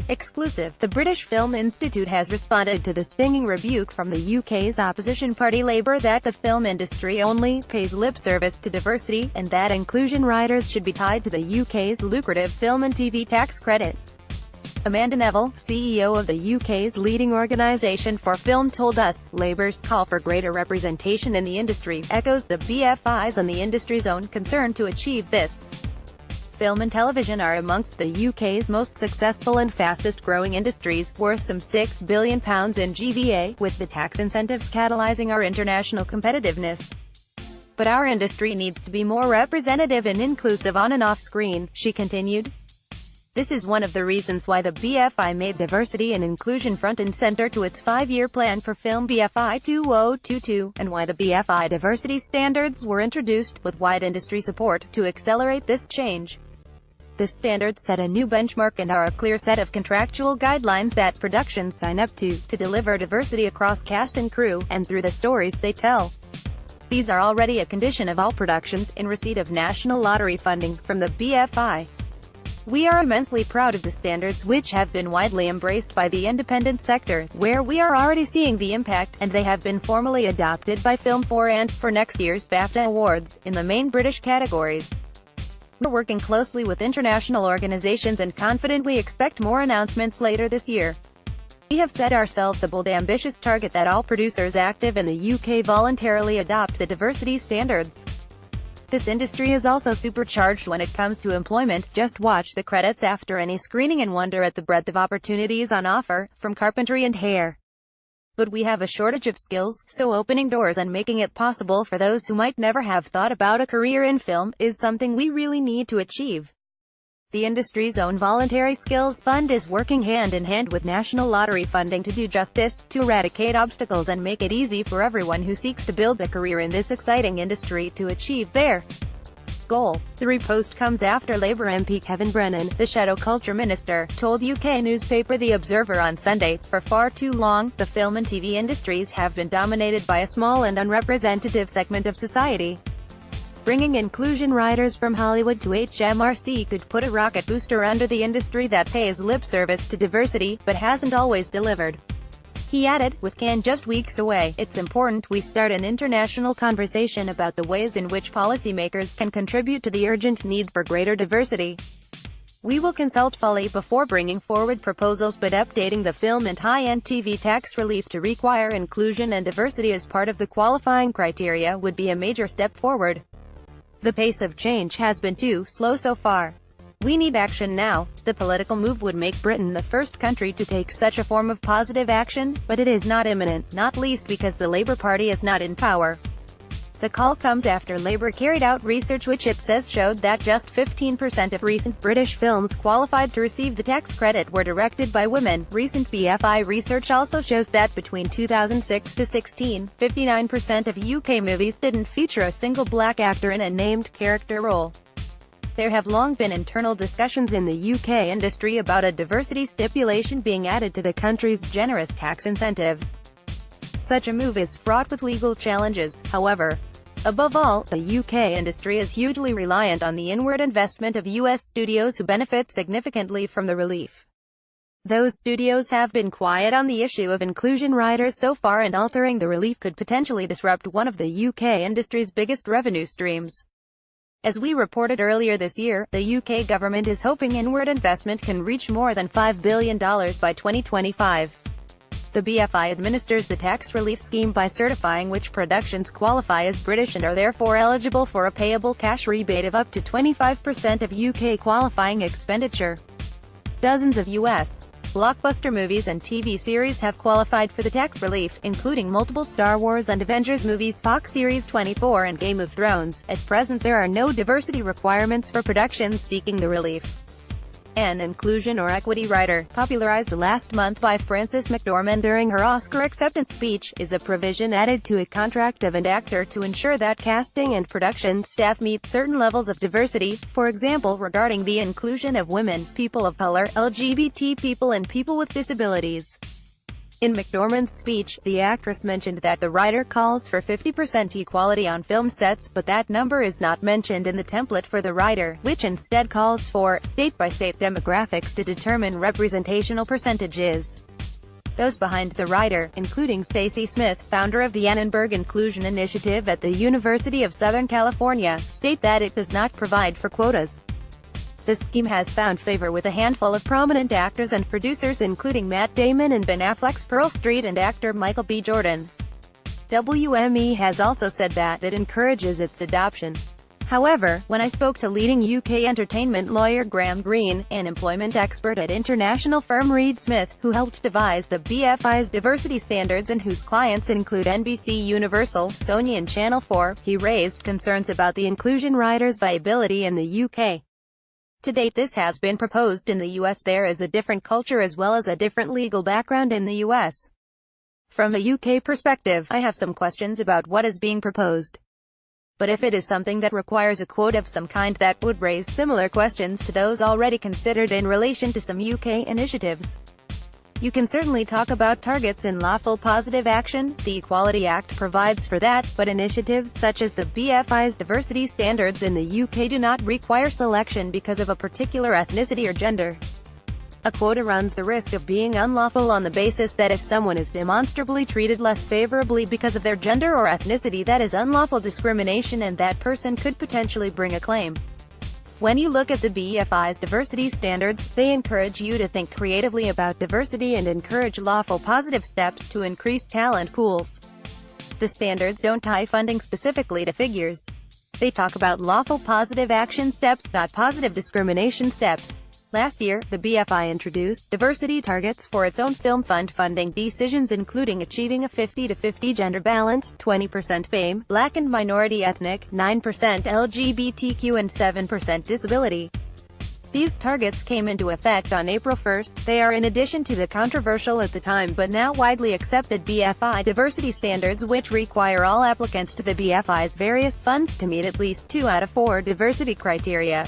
Exclusive. The British Film Institute has responded to the stinging rebuke from the UK's opposition party Labour that the film industry only pays lip service to diversity, and that inclusion riders should be tied to the UK's lucrative film and TV tax credit. Amanda Nevill, CEO of the UK's leading organisation for film, told us, Labour's call for greater representation in the industry echoes the BFI's and the industry's own concern to achieve this. Film and television are amongst the UK's most successful and fastest-growing industries, worth some £6 billion in GVA, with the tax incentives catalysing our international competitiveness. But our industry needs to be more representative and inclusive on and off screen, she continued. This is one of the reasons why the BFI made diversity and inclusion front and center to its 5-year plan for film BFI 2022, and why the BFI diversity standards were introduced, with wide industry support, to accelerate this change. The standards set a new benchmark and are a clear set of contractual guidelines that productions sign up to deliver diversity across cast and crew, and through the stories they tell. These are already a condition of all productions, in receipt of national lottery funding from the BFI. We are immensely proud of the standards, which have been widely embraced by the independent sector, where we are already seeing the impact, and they have been formally adopted by Film4 and, for next year's BAFTA Awards, in the main British categories. We're working closely with international organizations and confidently expect more announcements later this year. We have set ourselves a bold, ambitious target that all producers active in the UK voluntarily adopt the diversity standards. This industry is also supercharged when it comes to employment. Just watch the credits after any screening and wonder at the breadth of opportunities on offer, from carpentry and hair. But we have a shortage of skills, so opening doors and making it possible for those who might never have thought about a career in film is something we really need to achieve. The industry's own Voluntary Skills Fund is working hand in hand with national lottery funding to do just this, to eradicate obstacles and make it easy for everyone who seeks to build a career in this exciting industry to achieve their goal. The repost comes after Labour MP Kevin Brennan, the shadow culture minister, told UK newspaper The Observer on Sunday, for far too long, the film and TV industries have been dominated by a small and unrepresentative segment of society. Bringing inclusion riders from Hollywood to HMRC could put a rocket booster under the industry that pays lip service to diversity, but hasn't always delivered. He added, with Cannes just weeks away, it's important we start an international conversation about the ways in which policymakers can contribute to the urgent need for greater diversity. We will consult fully before bringing forward proposals, but updating the film and high-end TV tax relief to require inclusion and diversity as part of the qualifying criteria would be a major step forward. The pace of change has been too slow so far. We need action now. The political move would make Britain the first country to take such a form of positive action, but it is not imminent, not least because the Labour Party is not in power. The call comes after Labour carried out research which it says showed that just 15% of recent British films qualified to receive the tax credit were directed by women. Recent BFI research also shows that between 2006 to 16, 59% of UK movies didn't feature a single black actor in a named character role. There have long been internal discussions in the UK industry about a diversity stipulation being added to the country's generous tax incentives. Such a move is fraught with legal challenges, however. Above all, the UK industry is hugely reliant on the inward investment of US studios who benefit significantly from the relief. Those studios have been quiet on the issue of inclusion riders so far, and altering the relief could potentially disrupt one of the UK industry's biggest revenue streams. As we reported earlier this year, the UK government is hoping inward investment can reach more than $5 billion by 2025. The BFI administers the tax relief scheme by certifying which productions qualify as British and are therefore eligible for a payable cash rebate of up to 25% of UK qualifying expenditure. Dozens of US blockbuster movies and TV series have qualified for the tax relief, including multiple Star Wars and Avengers movies, Fox Series 24 and Game of Thrones. At present there are no diversity requirements for productions seeking the relief. An inclusion or equity rider, popularized last month by Frances McDormand during her Oscar acceptance speech, is a provision added to a contract of an actor to ensure that casting and production staff meet certain levels of diversity, for example regarding the inclusion of women, people of color, LGBT people and people with disabilities. In McDormand's speech, the actress mentioned that the writer calls for 50% equality on film sets, but that number is not mentioned in the template for the writer, which instead calls for state-by-state demographics to determine representational percentages. Those behind the writer, including Stacy Smith, founder of the Annenberg Inclusion Initiative at the University of Southern California, state that it does not provide for quotas. The scheme has found favor with a handful of prominent actors and producers including Matt Damon and Ben Affleck's Pearl Street and actor Michael B. Jordan. WME has also said that it encourages its adoption. However, when I spoke to leading UK entertainment lawyer Graham Greene, an employment expert at international firm Reed Smith, who helped devise the BFI's diversity standards and whose clients include NBC Universal, Sony and Channel 4, he raised concerns about the inclusion rider's viability in the UK. To date, this has been proposed in the US. There is a different culture as well as a different legal background in the US. From a UK perspective, I have some questions about what is being proposed. But if it is something that requires a quote of some kind, that would raise similar questions to those already considered in relation to some UK initiatives. You can certainly talk about targets in lawful positive action, the Equality Act provides for that, but initiatives such as the BFI's diversity standards in the UK do not require selection because of a particular ethnicity or gender. A quota runs the risk of being unlawful on the basis that if someone is demonstrably treated less favorably because of their gender or ethnicity, that is unlawful discrimination and that person could potentially bring a claim. When you look at the BFI's diversity standards, they encourage you to think creatively about diversity and encourage lawful positive steps to increase talent pools. The standards don't tie funding specifically to figures. They talk about lawful positive action steps, not positive discrimination steps. Last year, the BFI introduced diversity targets for its own film fund funding decisions, including achieving a 50-50 gender balance, 20% BAME, Black and minority ethnic, 9% LGBTQ and 7% disability. These targets came into effect on April 1. They are in addition to the controversial at the time but now widely accepted BFI diversity standards, which require all applicants to the BFI's various funds to meet at least 2 out of 4 diversity criteria.